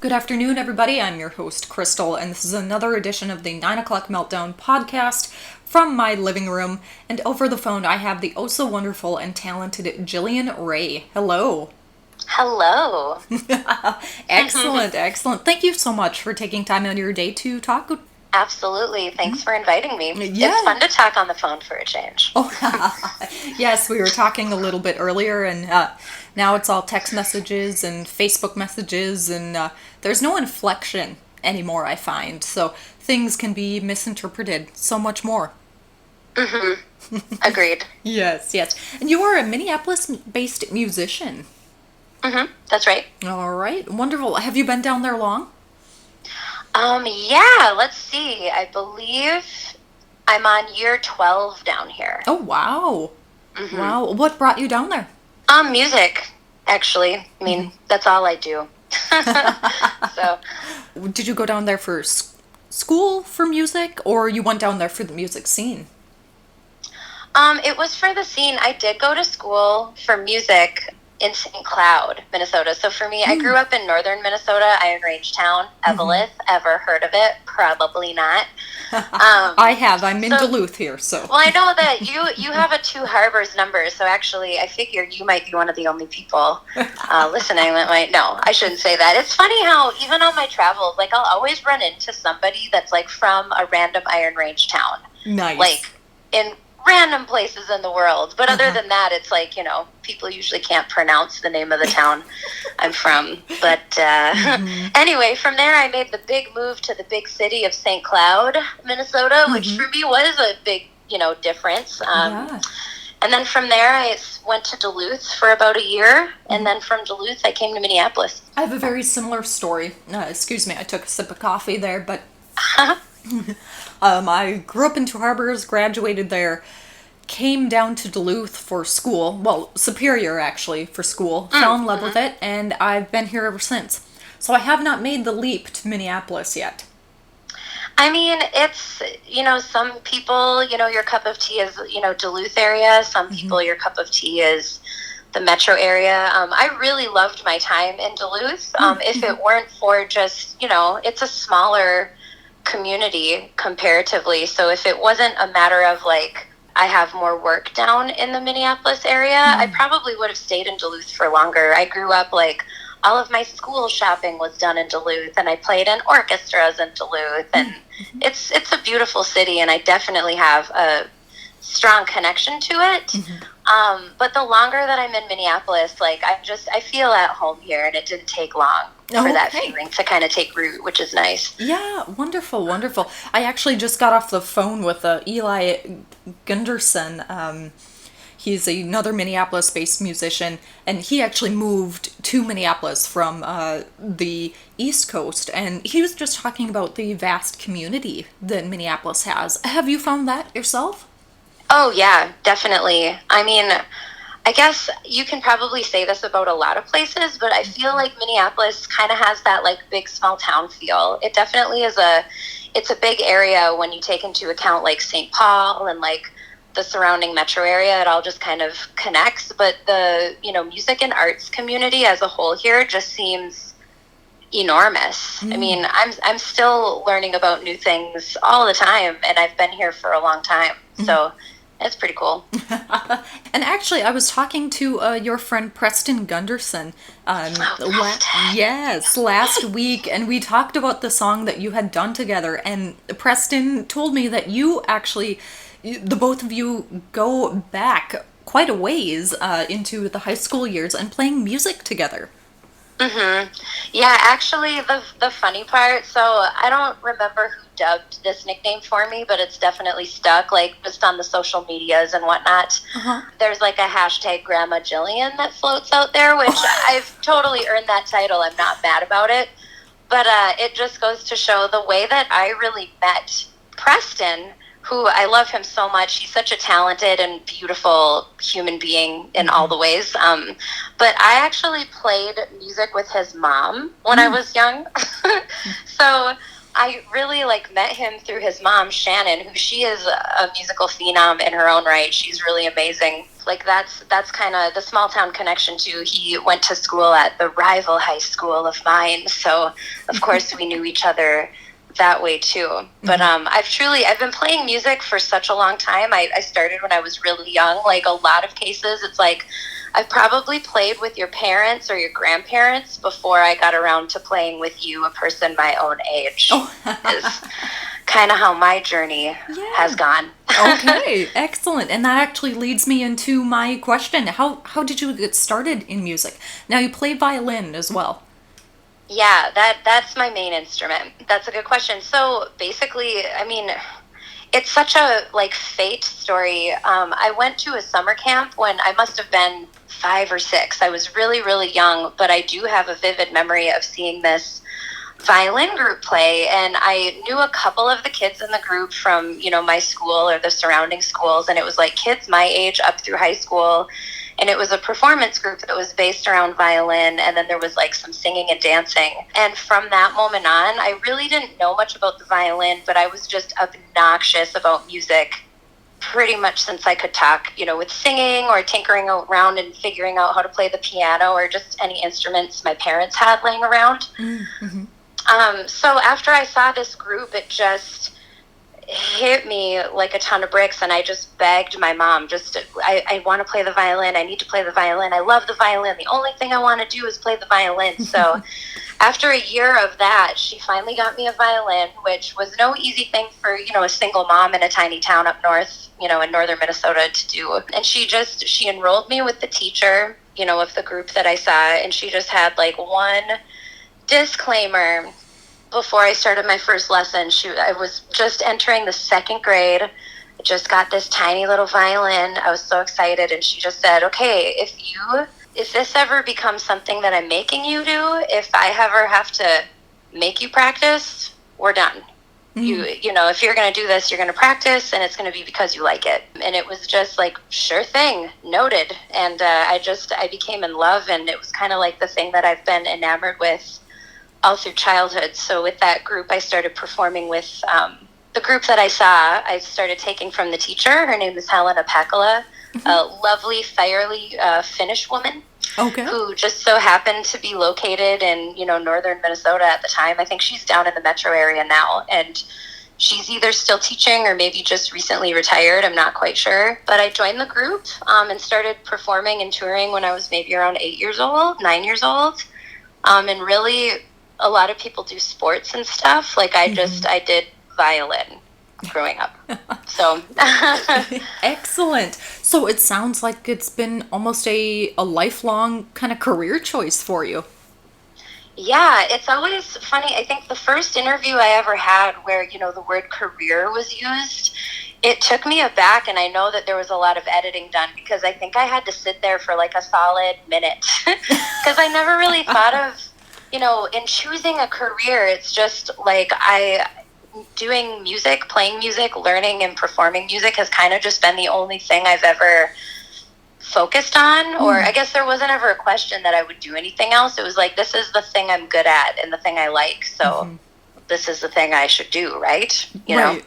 Good afternoon, everybody. I'm your host, Crystal, and this is another edition of the 9 o'clock Meltdown podcast from my living room. And over the phone, I have the oh-so-wonderful and talented Jillian Rae. Hello. Hello. Excellent, excellent. Thank you so much for taking time out of your day to talk. Absolutely. Thanks for inviting me. Yeah. It's fun to talk on the phone for a change. Oh, yes, we were talking a little bit earlier, and now it's all text messages and Facebook messages, and there's no inflection anymore, I find. So things can be misinterpreted so much more. Mm-hmm. Agreed. Yes, yes. And you are a Minneapolis-based musician. Mm-hmm. That's right. All right, wonderful. Have you been down there long? Yeah, let's see. I believe I'm on year 12 down here. Oh, wow. Mm-hmm. Wow. What brought you down there? Music, actually. I mean, that's all I do. So, Did you go down there for school for music, or you went down there for the music scene? it was for the scene. I did go to school for music in St. Cloud, Minnesota. So for me, I grew up in northern Minnesota, Iron Range Town, Evelyn. Ever heard of it? Probably not. I have. I'm in Duluth here, so. Well, I know that you have a Two Harbors number, so actually I figured you might be one of the only people listening that might know. I shouldn't say that. It's funny how even on my travels, like I'll always run into somebody that's like from a random Iron Range town. Nice. Like in random places in the world. But other than that, it's like, people usually can't pronounce the name of the town I'm from. But anyway, from there I made the big move to the big city of St. Cloud, Minnesota, which for me was a big, difference. And then from there I went to Duluth for about a year. And then from Duluth I came to Minneapolis. I have a very similar story. Excuse me, I took a sip of coffee there, but I grew up in Two Harbors, graduated there, came down to Duluth for school, well, Superior actually, for school, fell in love with it, and I've been here ever since. So I have not made the leap to Minneapolis yet. I mean, it's, some people, your cup of tea is, Duluth area. Some people, your cup of tea is the metro area. I really loved my time in Duluth. If it weren't for just, it's a smaller community comparatively. So if it wasn't a matter of like, I have more work down in the Minneapolis area, I probably would have stayed in Duluth for longer. I grew up like all of my school shopping was done in Duluth, and I played in orchestras in Duluth, and it's a beautiful city, and I definitely have a strong connection to it. But the longer that I'm in Minneapolis, like I feel at home here, and it didn't take long for that feeling to kind of take root, which is nice. Yeah, wonderful, wonderful. I actually just got off the phone with Eli Gunderson. He's another Minneapolis-based musician, and he actually moved to Minneapolis from the East Coast, and he was just talking about the vast community that Minneapolis has. Have you found that yourself? Oh, yeah, definitely. I mean, I guess you can probably say this about a lot of places, but I feel like Minneapolis kind of has that like big small town feel. It definitely is it's a big area when you take into account like St. Paul and like the surrounding metro area. It all just kind of connects, but the, music and arts community as a whole here just seems enormous. I mean, I'm still learning about new things all the time, and I've been here for a long time. So it's pretty cool. And actually, I was talking to your friend Preston Gunderson last week, and we talked about the song that you had done together, and Preston told me that you actually, the both of you go back quite a ways into the high school years and playing music together. Yeah, actually, the funny part, so I don't remember who dubbed this nickname for me, but it's definitely stuck, like, just on the social medias and whatnot. There's, like, a hashtag Grandma Jillian that floats out there, which I've totally earned that title. I'm not mad about it. But it just goes to show the way that I really met Preston, who I love him so much. He's such a talented and beautiful human being in all the ways. But I actually played music with his mom when I was young. So I really like met him through his mom, Shannon, who she is a musical phenom in her own right. She's really amazing. Like that's kind of the small town connection too. He went to school at the rival high school of mine, so of course we knew each other that way too. But I've been playing music for such a long time. I started when I was really young. Like a lot of cases, it's like I've probably played with your parents or your grandparents before I got around to playing with you, a person my own age. Is kind of how my journey has gone. Okay, excellent. And that actually leads me into my question. How did you get started in music? Now you play violin as well. Yeah, that's my main instrument. That's a good question. So basically, I mean, it's such a like fate story. I went to a summer camp when I must have been 5 or 6. I was really, really young, but I do have a vivid memory of seeing this violin group play, and I knew a couple of the kids in the group from, you know, my school or the surrounding schools, and it was like kids my age up through high school, and it was a performance group that was based around violin, and then there was like some singing and dancing. And from that moment on, I really didn't know much about the violin, but I was just obnoxious about music pretty much since I could talk, you know, with singing or tinkering around and figuring out how to play the piano or just any instruments my parents had laying around. Mm-hmm. So after I saw this group, it just hit me like a ton of bricks, and I just begged my mom, I want to play the violin. I need to play the violin. I love the violin. The only thing I want to do is play the violin. So after a year of that, she finally got me a violin, which was no easy thing for, you know, a single mom in a tiny town up north, you know, in northern Minnesota to do. And she enrolled me with the teacher, you know, of the group that I saw, and she just had like one disclaimer before I started my first lesson. I was just entering the 2nd grade. I just got this tiny little violin. I was so excited, and she just said, "Okay, if this ever becomes something that I'm making you do, if I ever have to make you practice, we're done. You know, if you're going to do this, you're going to practice, and it's going to be because you like it." And it was just like, sure thing, noted. And I became in love, and it was kind of like the thing that I've been enamored with all through childhood. So with that group, I started performing with the group that I saw. I started taking from the teacher. Her name is Helena Pakala, a lovely, fiery Finnish woman. Okay. Who just so happened to be located in, you know, northern Minnesota at the time. I think she's down in the metro area now, and she's either still teaching or maybe just recently retired. I'm not quite sure. But I joined the group and started performing and touring when I was maybe around 9 years old. And really, a lot of people do sports and stuff. Like I did violin growing up. So excellent. So it sounds like it's been almost a lifelong kind of career choice for you. Yeah, it's always funny. I think the first interview I ever had where, you know, the word career was used, it took me aback, and I know that there was a lot of editing done because I think I had to sit there for like a solid minute because I never really thought of, you know, in choosing a career, it's just like doing music, playing music, learning and performing music has kind of just been the only thing I've ever focused on. Or I guess there wasn't ever a question that I would do anything else. It was like, this is the thing I'm good at and the thing I like. So this is the thing I should do, right? You know?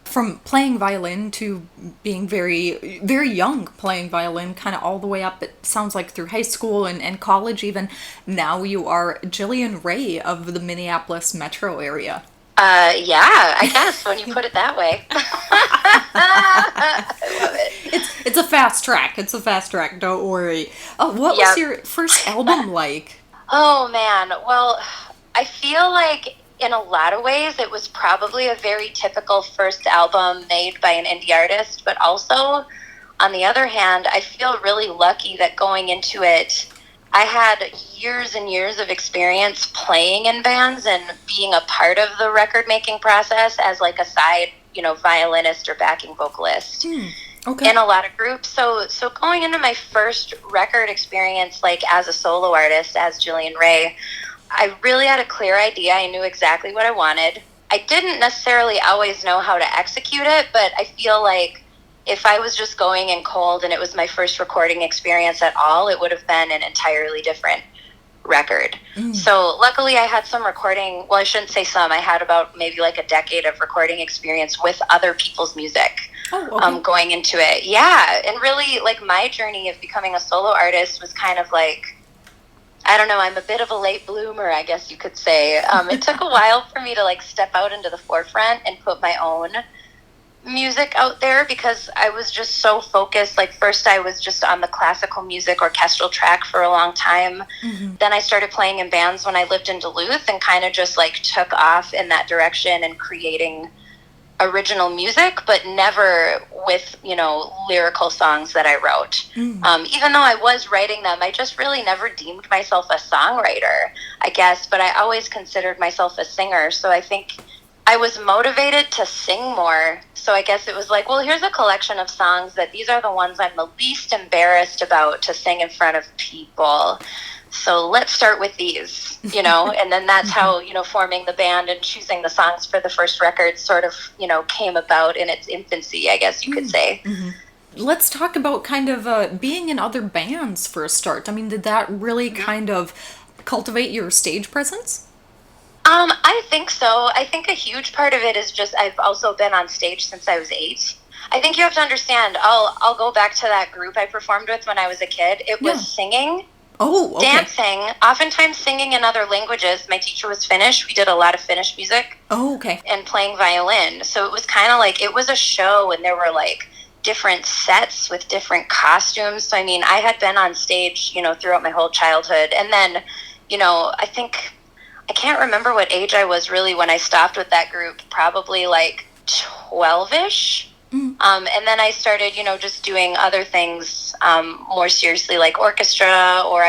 From playing violin to being very, very young playing violin, kind of all the way up, it sounds like through high school and college even. Now you are Jillian Rae of the Minneapolis metro area. Yeah, I guess when you put it that way. I love it. It's a fast track. Don't worry. What was your first album like? Oh, man. Well, I feel like in a lot of ways, it was probably a very typical first album made by an indie artist, but also, on the other hand, I feel really lucky that going into it, I had years and years of experience playing in bands and being a part of the record-making process as like a side, you know, violinist or backing vocalist in a lot of groups. So going into my first record experience, like as a solo artist, as Jillian Rae, I really had a clear idea. I knew exactly what I wanted. I didn't necessarily always know how to execute it, but I feel like if I was just going in cold and it was my first recording experience at all, it would have been an entirely different record. So luckily I had some recording, well, I shouldn't say some, I had about maybe like a decade of recording experience with other people's music. Going into it. Yeah. And really, like, my journey of becoming a solo artist was kind of like, I don't know, I'm a bit of a late bloomer, I guess you could say. It took a while for me to like step out into the forefront and put my own music out there, because I was just so focused. Like, first I was just on the classical music orchestral track for a long time. Then I started playing in bands when I lived in Duluth, and kind of just like took off in that direction and creating original music, but never with, you know, lyrical songs that I wrote. Even though I was writing them, I just really never deemed myself a songwriter, I guess, but I always considered myself a singer. So I think I was motivated to sing more. So I guess it was like, well, here's a collection of songs that these are the ones I'm the least embarrassed about to sing in front of people. So let's start with these, you know, and then that's how, you know, forming the band and choosing the songs for the first record sort of, you know, came about in its infancy, I guess you could say. Let's talk about kind of being in other bands for a start. I mean, did that really kind of cultivate your stage presence? I think so. I think a huge part of it is just I've also been on stage since I was 8. I think you have to understand, I'll go back to that group I performed with when I was a kid. It was singing. Dancing, oftentimes singing in other languages. My teacher was Finnish. We did a lot of Finnish music. And playing violin. So it was kind of like, it was a show, and there were like different sets with different costumes. So I mean, I had been on stage, you know, throughout my whole childhood. And then, you know, I can't remember what age I was really when I stopped with that group, probably like 12-ish. And then I started, you know, just doing other things more seriously, like orchestra, or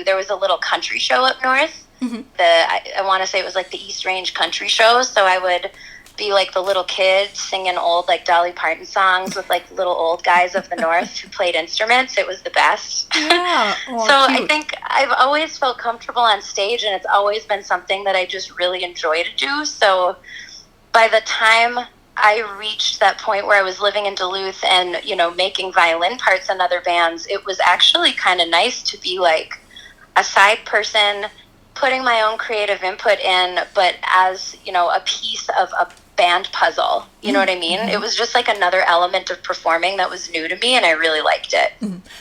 there was a little country show up north. I want to say it was like the East Range Country Show. So I would be like the little kid singing old like Dolly Parton songs with like little old guys of the north who played instruments. It was the best. So cute. I think I've always felt comfortable on stage, and it's always been something that I just really enjoy to do. So by the time I reached that point where I was living in Duluth and, you know, making violin parts in other bands, it was actually kind of nice to be like a side person, putting my own creative input in, but as, you know, a piece of a band puzzle. You know what I mean? It was just like another element of performing that was new to me, and I really liked it.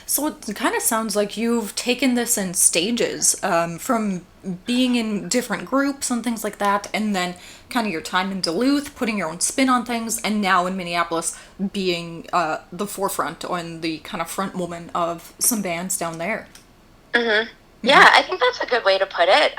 So it kind of sounds like you've taken this in stages, from being in different groups and things like that, and then kind of your time in Duluth, putting your own spin on things, and now in Minneapolis being the forefront and the kind of front woman of some bands down there. Yeah, I think that's a good way to put it.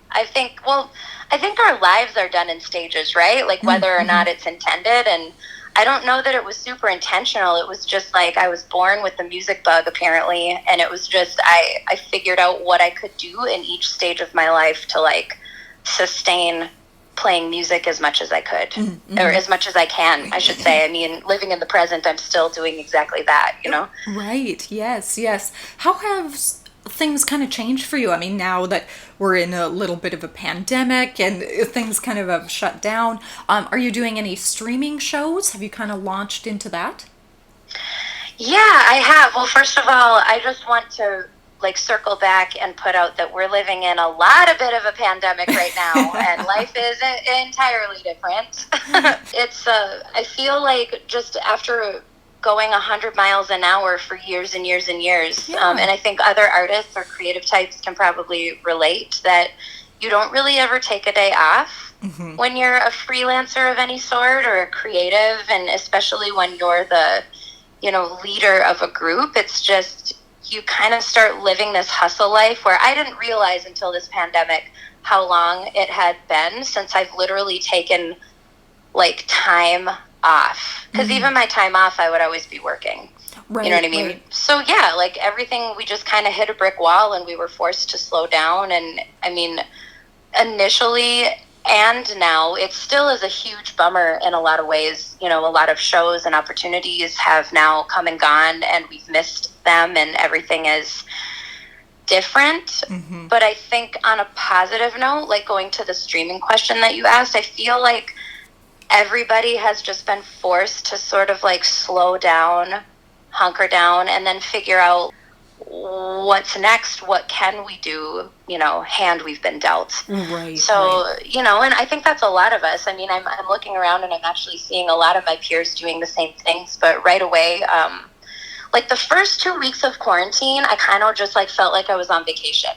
I think our lives are done in stages, right? Like whether or not it's intended. And I don't know that it was super intentional. It was just like I was born with the music bug, apparently. And it was just, I figured out what I could do in each stage of my life to like sustain playing music as much as I could, or as much as I can, I should say. I mean, living in the present, I'm still doing exactly that, you know? Right. Yes. How have things kind of changed for you? I mean, now that we're in a little bit of a pandemic and things kind of have shut down, are you doing any streaming shows? Have you kind of launched into that? Yeah, I have. Well, first of all, I just want to like circle back and put out that we're living in a bit of a pandemic right now, and life is entirely different. I feel like just after going 100 miles an hour for years and years and years. And I think other artists or creative types can probably relate that you don't really ever take a day off when you're a freelancer of any sort or a creative, and especially when you're the, you know, leader of a group. It's just, you kind of start living this hustle life where I didn't realize until this pandemic how long it had been since I've literally taken like time off, because even my time off I would always be working, you know what I mean? So yeah, like everything, we just kind of hit a brick wall and we were forced to slow down. And I mean, initially and now it still is a huge bummer in a lot of ways. You know, a lot of shows and opportunities have now come and gone, and we've missed them, and everything is different. But I think on a positive note, like going to the streaming question that you asked, I feel like everybody has just been forced to sort of like slow down, hunker down, and then figure out what's next? What can we do? Hand we've been dealt. Right. So, right. and I think that's a lot of us. I mean, I'm looking around and I'm actually seeing a lot of my peers doing the same things, but right away, like the first 2 weeks of quarantine, I kind of just like felt like I was on vacation.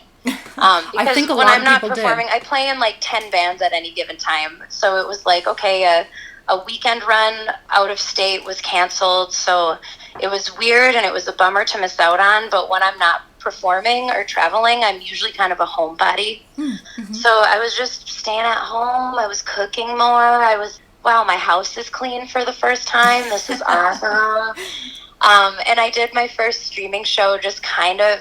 I Because think a when lot I'm of not people performing, did. I play in like 10 bands at any given time. So it was like, okay, a weekend run out of state was canceled. So it was weird and it was a bummer to miss out on. But when I'm not performing or traveling, I'm usually kind of a homebody. Mm-hmm. So I was just staying at home. I was cooking more. Wow, my house is clean for the first time. This is awesome. And I did my first streaming show just kind of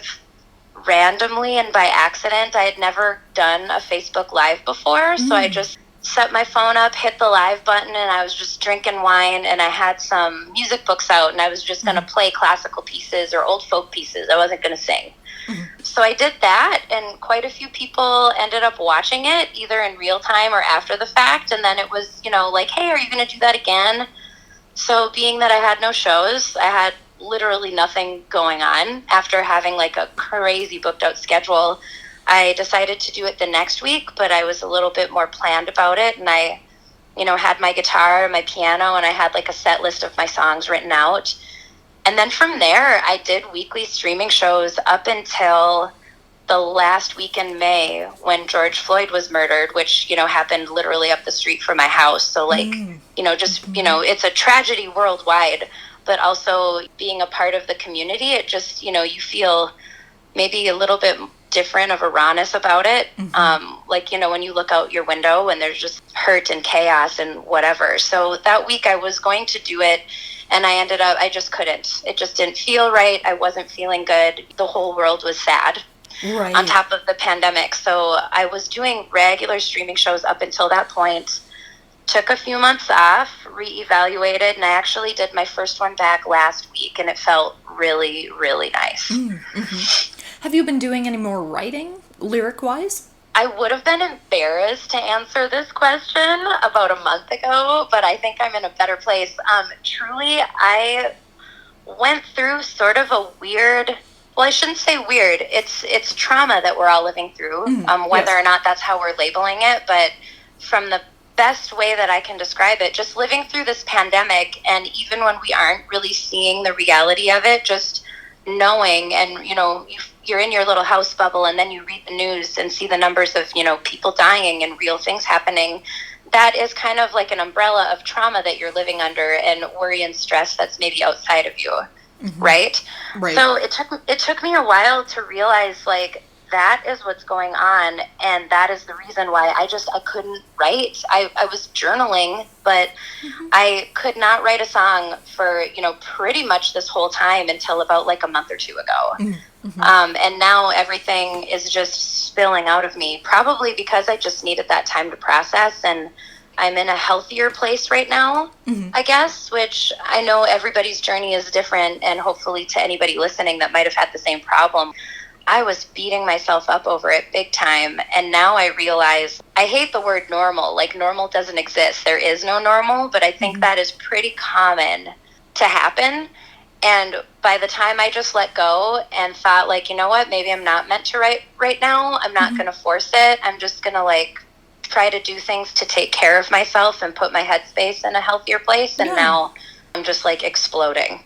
randomly and by accident. I had never done a Facebook Live before, so I just set my phone up, hit the live button, and I was just drinking wine, and I had some music books out, and I was just going to play classical pieces or old folk pieces. I wasn't going to sing. So I did that, and quite a few people ended up watching it, either in real time or after the fact, and then it was, like, hey, are you going to do that again? So being that I had no shows, I had literally nothing going on. After having like a crazy booked out schedule, I decided to do it the next week, but I was a little bit more planned about it. And I, had my guitar, my piano, and I had like a set list of my songs written out. And then from there, I did weekly streaming shows up until the last week in May when George Floyd was murdered, which, happened literally up the street from my house. So like, it's a tragedy worldwide, but also being a part of the community, it just, you feel maybe a little bit different of a rawness about it. Like, when you look out your window and there's just hurt and chaos and whatever. So that week I was going to do it, and I just couldn't. It just didn't feel right. I wasn't feeling good. The whole world was sad. Right. On top of the pandemic. So I was doing regular streaming shows up until that point. Took a few months off, reevaluated, and I actually did my first one back last week, and it felt really, really nice. Have you been doing any more writing, lyric-wise? I would have been embarrassed to answer this question about a month ago, but I think I'm in a better place. Truly, I went through sort of a weird... Well, I shouldn't say weird. It's trauma that we're all living through, whether or not that's how we're labeling it. But from the best way that I can describe it, just living through this pandemic, and even when we aren't really seeing the reality of it, just knowing, and you're in your little house bubble, and then you read the news and see the numbers of people dying and real things happening. That is kind of like an umbrella of trauma that you're living under, and worry and stress that's maybe outside of you. Right? So it took me a while to realize, like, that is what's going on, and that is the reason why I couldn't write. I was journaling, but I could not write a song for, pretty much this whole time until about like a month or two ago. And now everything is just spilling out of me, probably because I just needed that time to process, and I'm in a healthier place right now, I guess, which I know everybody's journey is different, and hopefully to anybody listening that might have had the same problem. I was beating myself up over it big time, and now I realize I hate the word normal. Like, normal doesn't exist. There is no normal, but I think that is pretty common to happen. And by the time I just let go and thought, like, you know what, maybe I'm not meant to write right now. I'm not going to force it. I'm just going to, like, try to do things to take care of myself and put my headspace in a healthier place. And now I'm just like exploding.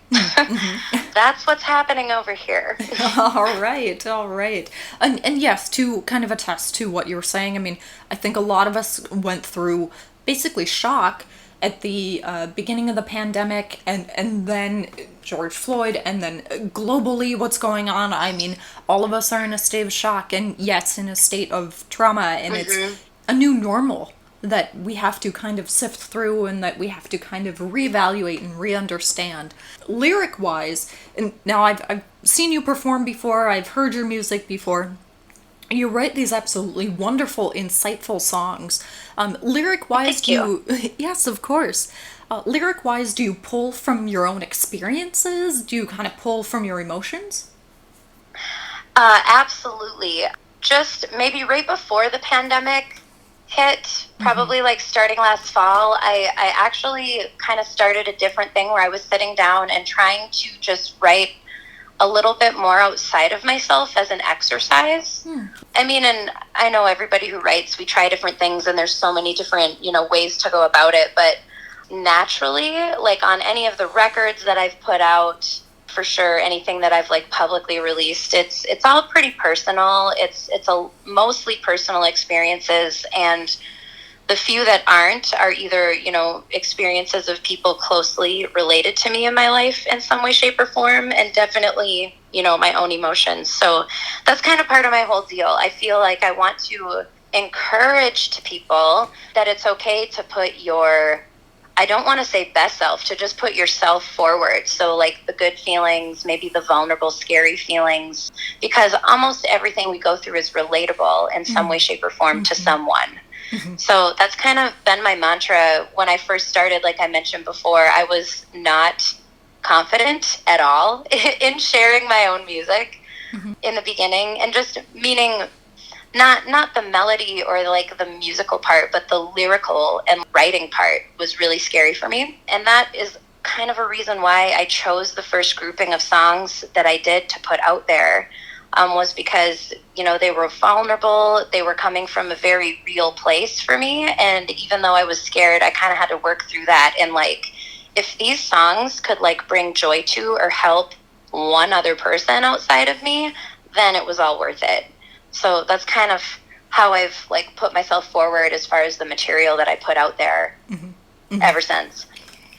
That's what's happening over here. All right. And yes, to kind of attest to what you were saying, I mean, I think a lot of us went through basically shock at the beginning of the pandemic, and then George Floyd, and then globally what's going on. I mean, all of us are in a state of shock, and yes, in a state of trauma, and it's a new normal that we have to kind of sift through, and that we have to kind of reevaluate and re-understand. Lyric-wise, and now I've seen you perform before, I've heard your music before. You write these absolutely wonderful, insightful songs. Lyric-wise, Thank you. Yes, of course. Lyric-wise, do you pull from your own experiences? Do you kind of pull from your emotions? Absolutely. Just maybe right before the pandemic hit, probably like starting last fall, I actually kind of started a different thing where I was sitting down and trying to just write a little bit more outside of myself as an exercise. I mean, and I know everybody who writes, we try different things and there's so many different, ways to go about it. But naturally, like on any of the records that I've put out, for sure, anything that I've like publicly released, it's all pretty personal. It's a mostly personal experiences, and the few that aren't are either, experiences of people closely related to me in my life in some way, shape, or form, and definitely, my own emotions. So that's kind of part of my whole deal. I feel like I want to encourage to people that it's okay to put I don't want to say best self, to just put yourself forward. So like the good feelings, maybe the vulnerable, scary feelings, because almost everything we go through is relatable in some way, shape, or form to someone. So that's kind of been my mantra. When I first started, like I mentioned before, I was not confident at all in sharing my own music in the beginning, and just meaning not the melody or like the musical part, but the lyrical and writing part was really scary for me. And that is kind of a reason why I chose the first grouping of songs that I did to put out there, was because, they were vulnerable. They were coming from a very real place for me. And even though I was scared, I kind of had to work through that. And like, if these songs could like bring joy to or help one other person outside of me, then it was all worth it. So that's kind of how I've like put myself forward as far as the material that I put out there ever since.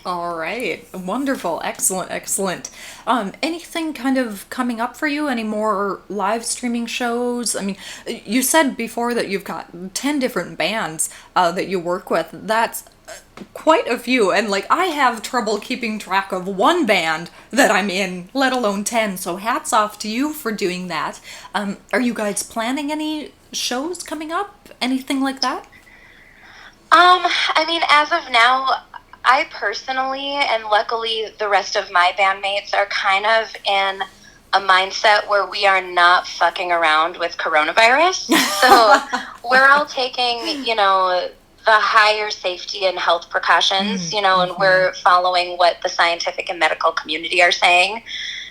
All right. Wonderful. Excellent. Excellent. Anything kind of coming up for you? Any more live streaming shows? I mean, you said before that you've got 10 different bands that you work with. That's quite a few. And like, I have trouble keeping track of one band that I'm in, let alone 10. So hats off to you for doing that. Are you guys planning any shows coming up? Anything like that? I mean, as of now, I personally, and luckily the rest of my bandmates, are kind of in a mindset where we are not fucking around with coronavirus. So we're all taking, the higher safety and health precautions, and we're following what the scientific and medical community are saying.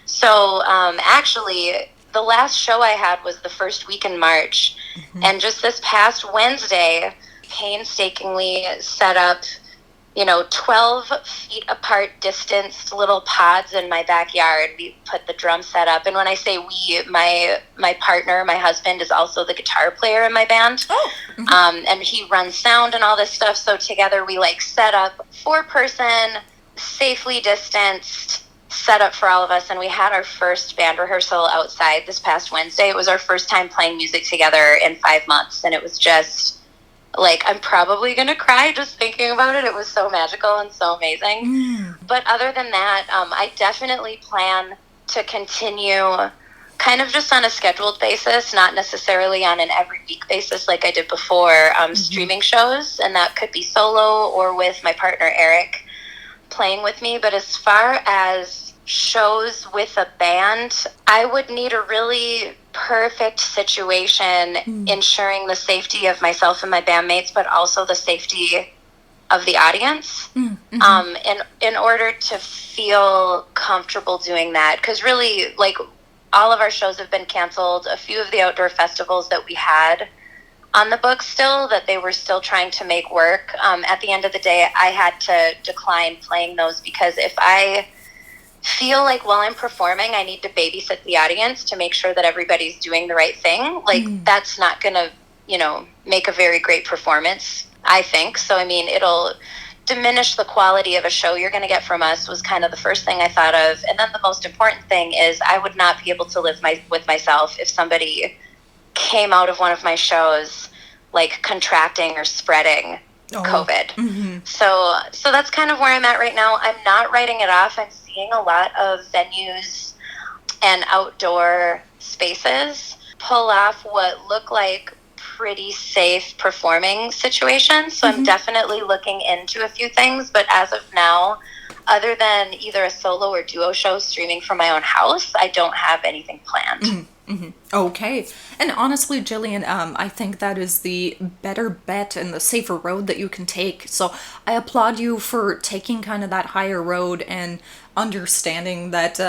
So actually, the last show I had was the first week in March. And just this past Wednesday, painstakingly set up 12 feet apart distanced little pods in my backyard. We put the drum set up. And when I say we, my partner, my husband, is also the guitar player in my band. And he runs sound and all this stuff. So together we like set up 4-person, safely distanced setup for all of us. And we had our first band rehearsal outside this past Wednesday. It was our first time playing music together in 5 months. And it was just like, I'm probably going to cry just thinking about it. It was so magical and so amazing. But other than that, I definitely plan to continue kind of just on a scheduled basis, not necessarily on an every week basis like I did before, streaming shows. And that could be solo or with my partner, Eric, playing with me. But as far as shows with a band, I would need a really perfect situation ensuring the safety of myself and my bandmates, but also the safety of the audience, in order to feel comfortable doing that. Because really, like, all of our shows have been canceled. A few of the outdoor festivals that we had on the books still, that they were still trying to make work, at the end of the day, I had to decline playing those, because if I feel like while I'm performing, I need to babysit the audience to make sure that everybody's doing the right thing, like, that's not going to, make a very great performance, I think. So, I mean, it'll diminish the quality of a show you're going to get from us, was kind of the first thing I thought of. And then the most important thing is I would not be able to live with myself if somebody came out of one of my shows, like, contracting or spreading COVID. So that's kind of where I'm at right now. I'm not writing it off. I'm seeing a lot of venues and outdoor spaces pull off what look like pretty safe performing situations. So I'm definitely looking into a few things. But as of now, other than either a solo or duo show streaming from my own house, I don't have anything planned. Okay. And honestly, Jillian, I think that is the better bet and the safer road that you can take. So I applaud you for taking kind of that higher road and understanding that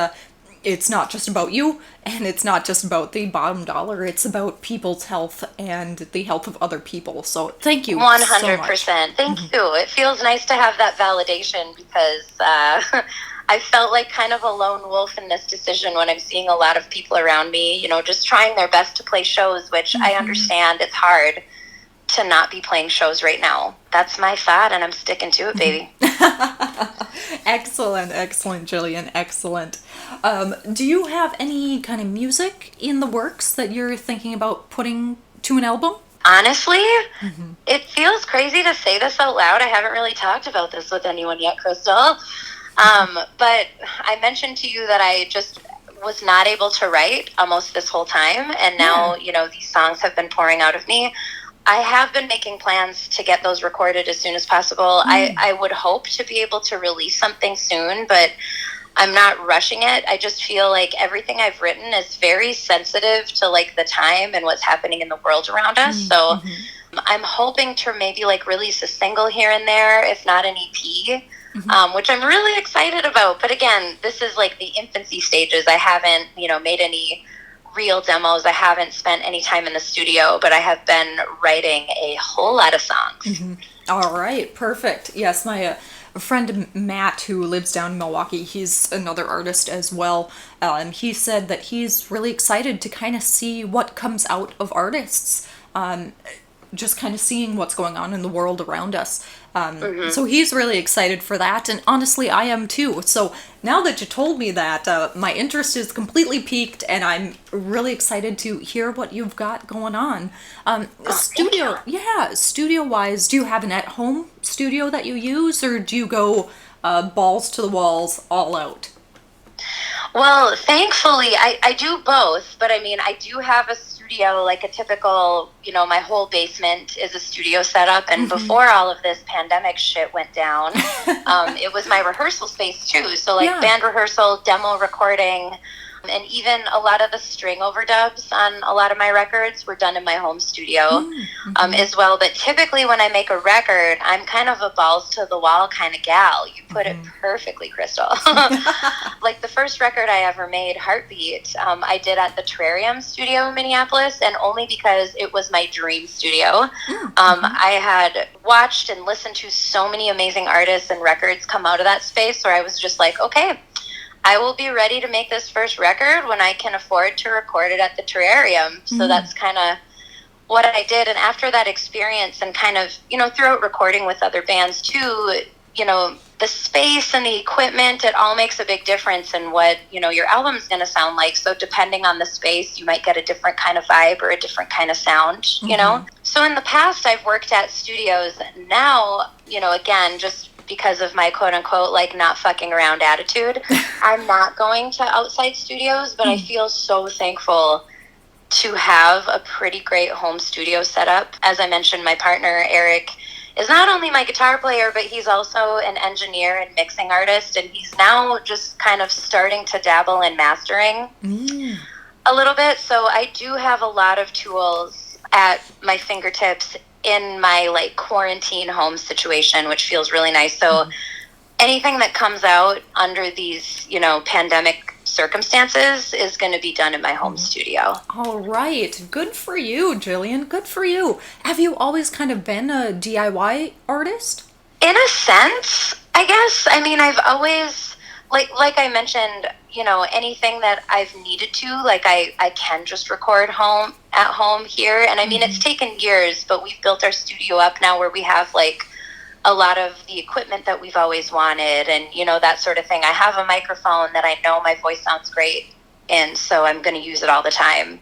it's not just about you, and it's not just about the bottom dollar. It's about people's health and the health of other people. So thank you 100%. so much. Thank you. It feels nice to have that validation because I felt like kind of a lone wolf in this decision when I'm seeing a lot of people around me, you know, just trying their best to play shows, which I understand it's hard to not be playing shows right now. That's my thought, and I'm sticking to it, baby. Excellent, Jillian, excellent. Do you have any kind of music in the works that you're thinking about putting to an album? Honestly, it feels crazy to say this out loud. I haven't really talked about this with anyone yet, Crystal. But I mentioned to you that I just was not able to write almost this whole time. And now, you know, these songs have been pouring out of me. I have been making plans to get those recorded as soon as possible. I would hope to be able to release something soon, but I'm not rushing it. I just feel like everything I've written is very sensitive to like the time and what's happening in the world around us. So I'm hoping to maybe like release a single here and there, if not an EP. Which I'm really excited about. But again, this is like the infancy stages. I haven't, you know, made any real demos. I haven't spent any time in the studio, but I have been writing a whole lot of songs. All right, perfect. Yes, my friend Matt, who lives down in Milwaukee, he's another artist as well. And he said that he's really excited to kind of see what comes out of artists. Just kind of seeing what's going on in the world around us. So he's really excited for that, and honestly, I am too. So now that you told me that, my interest is completely piqued, and I'm really excited to hear what you've got going on. Studio-wise, do you have an at-home studio that you use, or do you go balls to the walls, all out? Well, thankfully, I do both, but I mean, I do have a studio, like a typical, you know, my whole basement is a studio setup, and before all of this pandemic shit went down, it was my rehearsal space too, so like band rehearsal, demo recording, and even a lot of the string overdubs on a lot of my records were done in my home studio as well. But typically when I make a record, I'm kind of a balls to the wall kind of gal. You put it perfectly, Crystal. Like the first record I ever made, Heartbeat, I did at the Terrarium studio in Minneapolis, and only because it was my dream studio. I had watched and listened to so many amazing artists and records come out of that space where I was just like, okay, I will be ready to make this first record when I can afford to record it at the Terrarium. So that's kind of what I did. And after that experience and kind of, you know, throughout recording with other bands too, you know, the space and the equipment, it all makes a big difference in what, you know, your album's going to sound like. So depending on the space, you might get a different kind of vibe or a different kind of sound, you know? So in the past, I've worked at studios. Now, you know, again, just because of my quote unquote like not fucking around attitude, I'm not going to outside studios, but I feel so thankful to have a pretty great home studio setup. As I mentioned, my partner Eric is not only my guitar player, but he's also an engineer and mixing artist, and he's now just kind of starting to dabble in mastering a little bit. So I do have a lot of tools at my fingertips in my like quarantine home situation, which feels really nice. So anything that comes out under these, you know, pandemic circumstances is going to be done in my home studio. All right. Good for you, Jillian. Good for you. Have you always kind of been a DIY artist? In a sense, I guess. I mean, I've always, like I mentioned, you know, anything that I've needed to, like I can just record at home here. And I mean, it's taken years, but we've built our studio up now where we have like a lot of the equipment that we've always wanted and, you know, that sort of thing. I have a microphone that I know my voice sounds great in, so I'm going to use it all the time,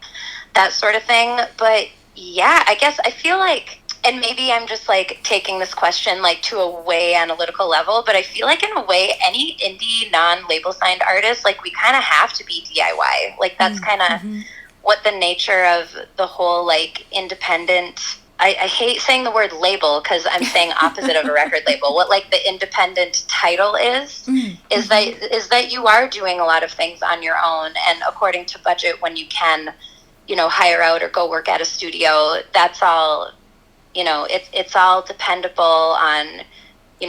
that sort of thing. But yeah, I guess I feel like, and maybe I'm just like taking this question like to a way analytical level, but I feel like in a way, any indie non-label signed artist, like we kind of have to be DIY. Like that's kind of what the nature of the whole like independent, I hate saying the word label because I'm saying opposite of a record label. What like the independent title is that you are doing a lot of things on your own and according to budget when you can, you know, hire out or go work at a studio. That's all, you know, it's all dependable on,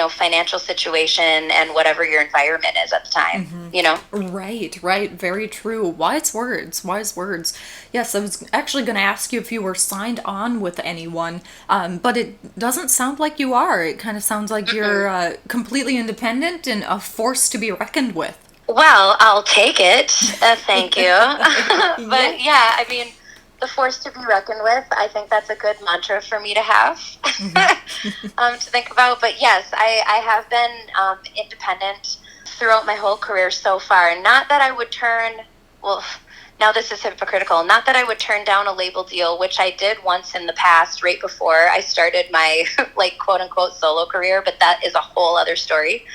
financial situation and whatever your environment is at the time, Right. Very true. Wise words. Wise words. Yes, I was actually going to ask you if you were signed on with anyone, but it doesn't sound like you are. It kind of sounds like you're completely independent and a force to be reckoned with. Well, I'll take it. Thank you. But yeah, I mean, the force to be reckoned with, I think that's a good mantra for me to have to think about. But yes, I have been independent throughout my whole career so far. Not that I would now this is hypocritical, not that I would turn down a label deal, which I did once in the past, right before I started my quote unquote solo career, but that is a whole other story.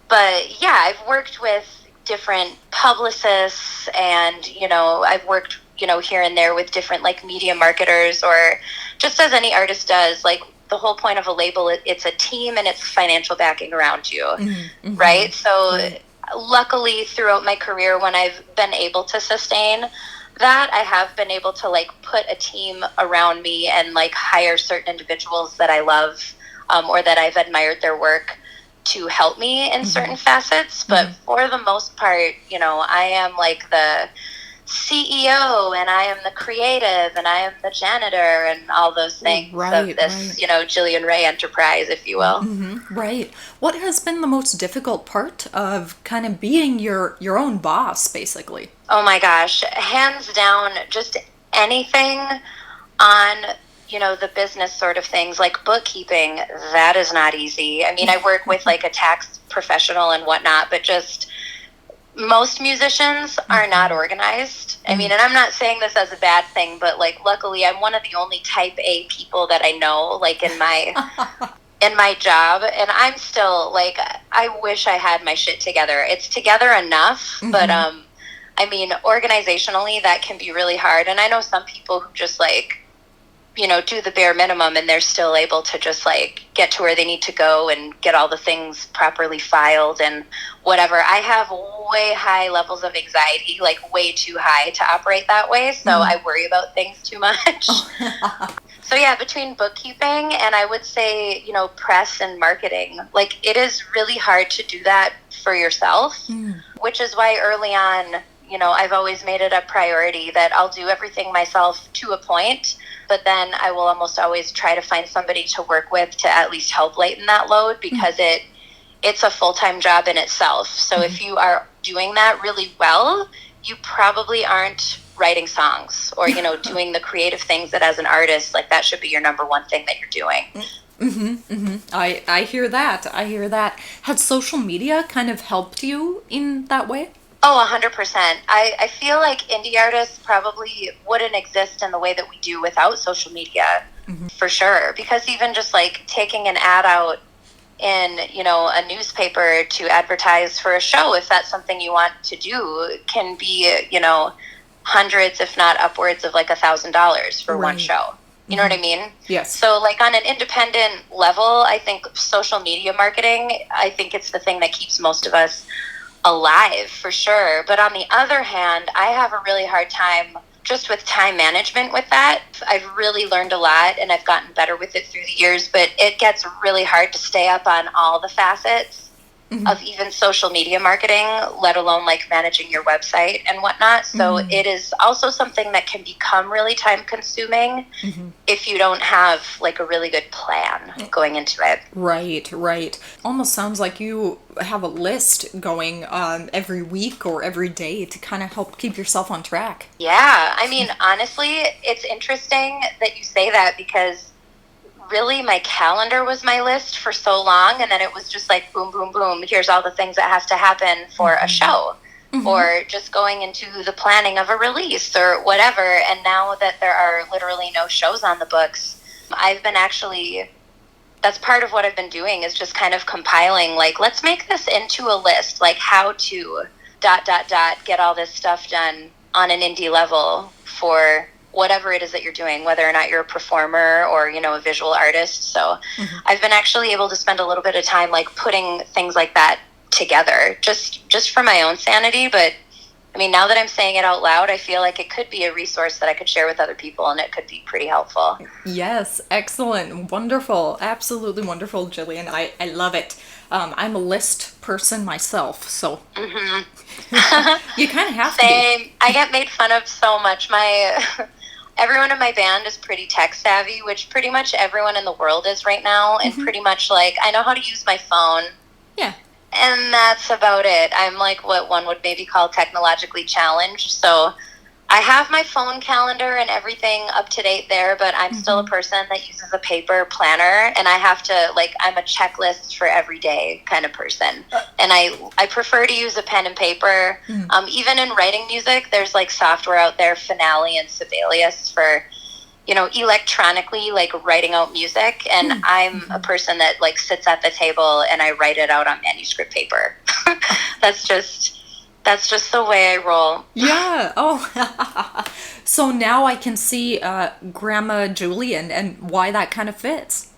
But yeah, I've worked with different publicists and, I've worked, here and there with different media marketers, or just as any artist does, the whole point of a label, it's a team and it's financial backing around you. Right? So luckily throughout my career, when I've been able to sustain that, I have been able to put a team around me and hire certain individuals that I love, or that I've admired their work to help me in certain facets. But for the most part, I am the CEO and I am the creative and I am the janitor and all those things of this, Jillian Rae enterprise, if you will. Right. What has been the most difficult part of kind of being your own boss, basically? Oh my gosh, hands down, just anything on the business sort of things, like bookkeeping, that is not easy. I mean, I work with a tax professional and whatnot, but just most musicians are not organized. I mean, and I'm not saying this as a bad thing, but luckily I'm one of the only type A people that I know, in my job, and I'm still I wish I had my shit together. It's together enough, but I mean, organizationally that can be really hard. And I know some people who just do the bare minimum and they're still able to just get to where they need to go and get all the things properly filed and whatever. I have way high levels of anxiety, way too high to operate that way. So I worry about things too much. So yeah, between bookkeeping and I would say, press and marketing, it is really hard to do that for yourself, which is why early on, I've always made it a priority that I'll do everything myself to a point, but then I will almost always try to find somebody to work with to at least help lighten that load, because it's a full-time job in itself. So if you are doing that really well, you probably aren't writing songs or, doing the creative things that as an artist, that should be your number one thing that you're doing. I hear that. Has social media kind of helped you in that way? Oh, 100%. I feel like indie artists probably wouldn't exist in the way that we do without social media, for sure. Because even just taking an ad out in, a newspaper to advertise for a show, if that's something you want to do, can be, hundreds, if not upwards of $1,000 for one show. You know what I mean? Yes. So on an independent level, I think social media marketing, I think it's the thing that keeps most of us alive, for sure. But on the other hand, I have a really hard time just with time management with that. I've really learned a lot and I've gotten better with it through the years, but it gets really hard to stay up on all the facets of even social media marketing, let alone managing your website and whatnot. So it is also something that can become really time consuming if you don't have a really good plan going into it. Right. Almost sounds like you have a list going every week or every day to kind of help keep yourself on track. Yeah. I mean, honestly, it's interesting that you say that, because really my calendar was my list for so long, and then it was just boom, boom, boom, here's all the things that has to happen for a show, or just going into the planning of a release or whatever. And now that there are literally no shows on the books, I've been that's part of what I've been doing, is just kind of compiling, let's make this into a list, how to ... get all this stuff done on an indie level for whatever it is that you're doing, whether or not you're a performer or, a visual artist. So I've been actually able to spend a little bit of time putting things like that together, just for my own sanity, but I mean, now that I'm saying it out loud, I feel like it could be a resource that I could share with other people, and it could be pretty helpful. Yes, excellent, wonderful, absolutely wonderful, Jillian. I love it. I'm a list person myself, so you kind of have to be. Same. I get made fun of so much. Everyone in my band is pretty tech savvy, which pretty much everyone in the world is right now, and pretty much like I know how to use my phone. Yeah. And that's about it. I'm like what one would maybe call technologically challenged. So I have my phone calendar and everything up to date there, but I'm still a person that uses a paper planner, and I have to, like, I'm a checklist for every day kind of person. And I prefer to use a pen and paper. Even in writing music, there's like software out there, Finale and Sibelius, for electronically like writing out music, and I'm a person that like sits at the table and I write it out on manuscript paper. That's just the way I roll. Yeah. Oh, so now I can see Grandma Julian and why that kind of fits.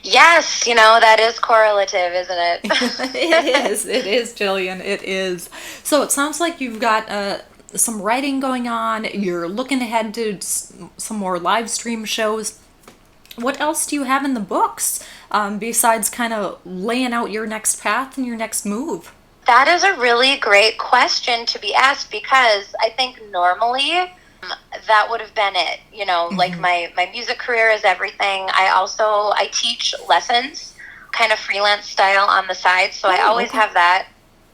Yes, that is correlative, isn't it? It is, Jillian, it is. So it sounds like you've got some writing going on. You're looking ahead to some more live stream shows. What else do you have in the books besides kind of laying out your next path and your next move? That is a really great question to be asked, because I think normally that would have been it. Like my music career is everything. I teach lessons, kind of freelance style on the side. So I always have that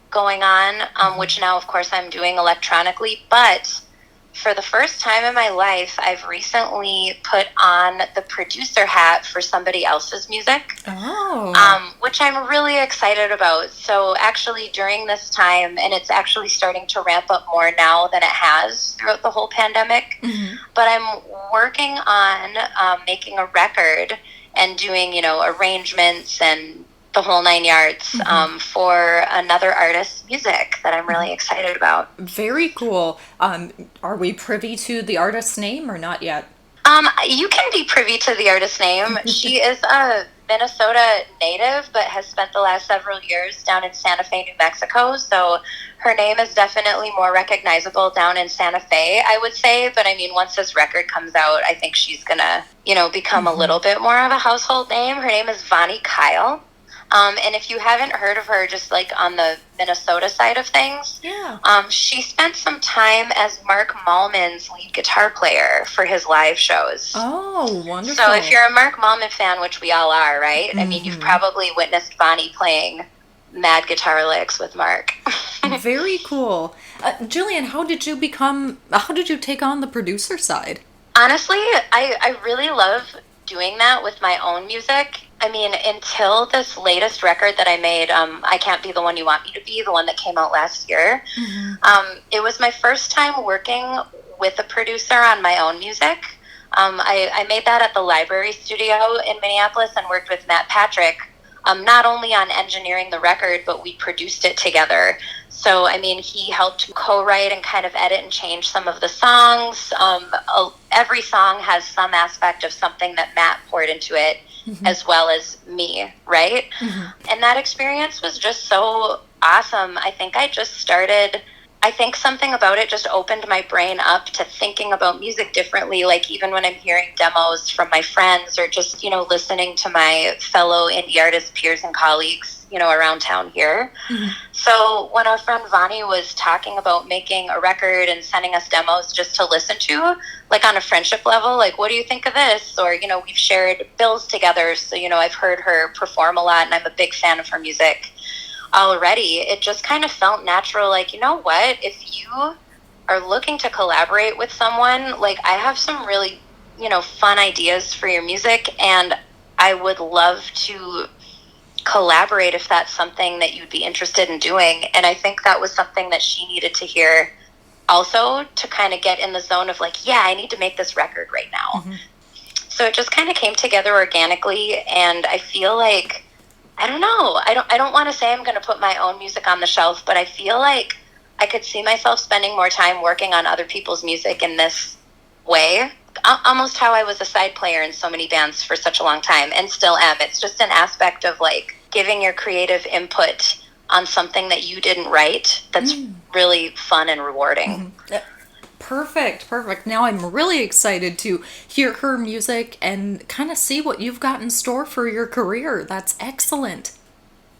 going on, which now, of course, I'm doing electronically. But for the first time in my life, I've recently put on the producer hat for somebody else's music, which I'm really excited about. So actually during this time, and it's actually starting to ramp up more now than it has throughout the whole pandemic, but I'm working on making a record and doing, arrangements and the whole 9 yards for another artist's music that I'm really excited about. Very cool. Are we privy to the artist's name or not yet? You can be privy to the artist's name. She is a Minnesota native, but has spent the last several years down in Santa Fe, New Mexico. So her name is definitely more recognizable down in Santa Fe, I would say. But I mean, once this record comes out, I think she's gonna, become a little bit more of a household name. Her name is Vonnie Kyle. And if you haven't heard of her, just like on the Minnesota side of things, she spent some time as Mark Mallman's lead guitar player for his live shows. Oh, wonderful. So if you're a Mark Mallman fan, which we all are, right? I mean, you've probably witnessed Vonnie playing mad guitar licks with Mark. Very cool. Jillian, how did you take on the producer side? Honestly, I really love doing that with my own music. I mean, until this latest record that I made, I Can't Be the One You Want Me to Be, the one that came out last year, it was my first time working with a producer on my own music. I made that at the Library Studio in Minneapolis and worked with Matt Patrick, not only on engineering the record, but we produced it together. So, I mean, he helped co-write and kind of edit and change some of the songs. Every song has some aspect of something that Matt poured into it, as well as me, right? And that experience was just so awesome. I think something about it just opened my brain up to thinking about music differently. Like even when I'm hearing demos from my friends or just, listening to my fellow indie artist peers and colleagues, around town here. So when our friend Vonnie was talking about making a record and sending us demos just to listen to, like on a friendship level, like, what do you think of this? Or, we've shared bills together. So, I've heard her perform a lot and I'm a big fan of her music already. It just kind of felt natural. Like, you know what, if you are looking to collaborate with someone, like I have some really, fun ideas for your music, and I would love to collaborate if that's something that you'd be interested in doing. And I think that was something that she needed to hear also, to kind of get in the zone of like, yeah, I need to make this record right now. So it just kind of came together organically, and I feel like, I don't know, I don't want to say I'm going to put my own music on the shelf, but I feel like I could see myself spending more time working on other people's music in this way. Almost how I was a side player in so many bands for such a long time, and still am. It's just an aspect of like giving your creative input on something that you didn't write that's really fun and rewarding. Perfect, perfect. Now I'm really excited to hear her music and kind of see what you've got in store for your career. That's excellent.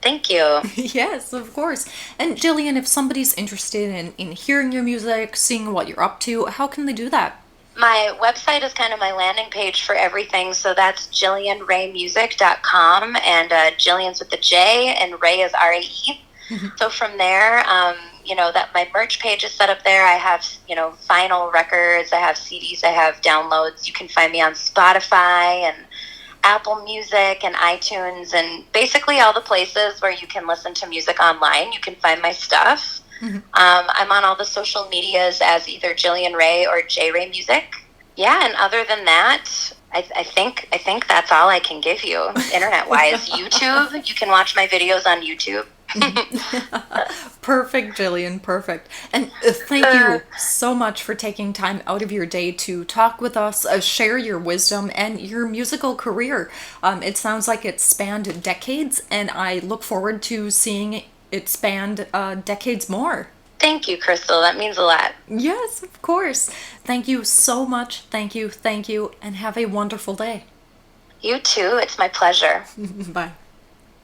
Thank you. Yes, of course. And Jillian, if somebody's interested in hearing your music, seeing what you're up to, how can they do that? My website is kind of my landing page for everything. So that's JillianRaeMusic.com, and Jillian's with the J and Ray is RAE. So from there, that my merch page is set up there. I have, vinyl records, I have CDs, I have downloads. You can find me on Spotify and Apple Music and iTunes, and basically all the places where you can listen to music online. You can find my stuff. I'm on all the social medias as either Jillian Rae or J Rae Music. Yeah, and other than that, I think that's all I can give you internet-wise. YouTube, you can watch my videos on YouTube. Perfect, Jillian, perfect. And thank you so much for taking time out of your day to talk with us, share your wisdom and your musical career. It sounds like it spanned decades, and I look forward to seeing it spanned decades more. Thank you, Crystal. That means a lot. Yes, of course. Thank you so much. Thank you, and have a wonderful day. You too. It's my pleasure. Bye.